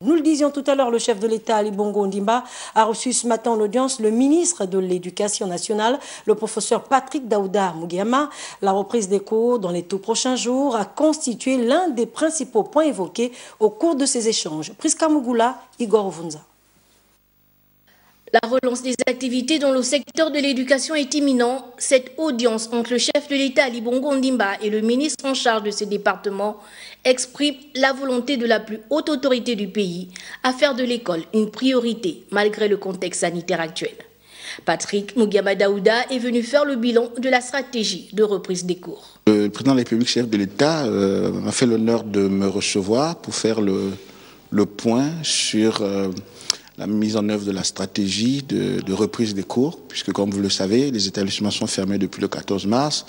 Nous le disions tout à l'heure, le chef de l'État, Ali Bongo Ondimba, a reçu ce matin en audience le ministre de l'Éducation nationale, le professeur Patrick Daouda Mugiama. La reprise des cours dans les tout prochains jours a constitué l'un des principaux points évoqués au cours de ces échanges. Priska Mugula, Igor Vunza. La relance des activités dans le secteur de l'éducation est imminente. Cette audience entre le chef de l'État, Ali Bongo Ondimba, et le ministre en charge de ce département exprime la volonté de la plus haute autorité du pays à faire de l'école une priorité malgré le contexte sanitaire actuel. Patrick Mugiama Daouda est venu faire le bilan de la stratégie de reprise des cours. Le président de la République, chef de l'État, m'a fait l'honneur de me recevoir pour faire le point sur la mise en œuvre de la stratégie de reprise des cours, puisque comme vous le savez, les établissements sont fermés depuis le 14 mars.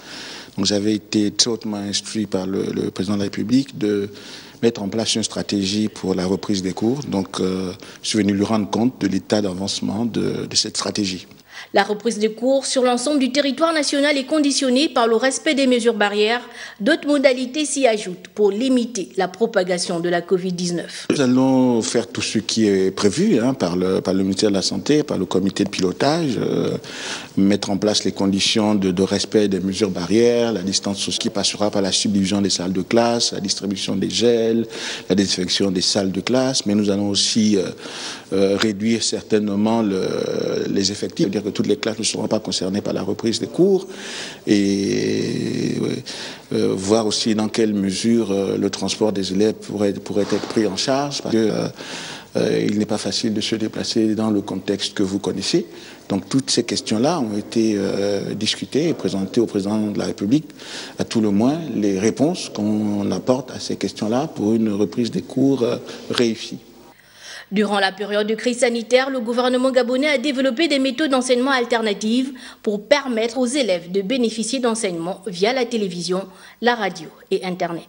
Donc j'avais été très hautement instruit par le président de la République de mettre en place une stratégie pour la reprise des cours. Donc je suis venu lui rendre compte de l'état d'avancement de cette stratégie. La reprise des cours sur l'ensemble du territoire national est conditionnée par le respect des mesures barrières. D'autres modalités s'y ajoutent pour limiter la propagation de la Covid-19. Nous allons faire tout ce qui est prévu par le ministère de la Santé, par le comité de pilotage, mettre en place les conditions de respect des mesures barrières, la distance sociale qui passera par la subdivision des salles de classe, la distribution des gels, la désinfection des salles de classe, mais nous allons aussi réduire certainement les effectifs, c'est-à-dire que toutes les classes ne seront pas concernées par la reprise des cours et voir aussi dans quelle mesure le transport des élèves pourrait être pris en charge parce que il n'est pas facile de se déplacer dans le contexte que vous connaissez. Donc toutes ces questions-là ont été discutées et présentées au président de la République, à tout le moins les réponses qu'on apporte à ces questions-là pour une reprise des cours réussie. Durant la période de crise sanitaire, le gouvernement gabonais a développé des méthodes d'enseignement alternatives pour permettre aux élèves de bénéficier d'enseignements via la télévision, la radio et Internet.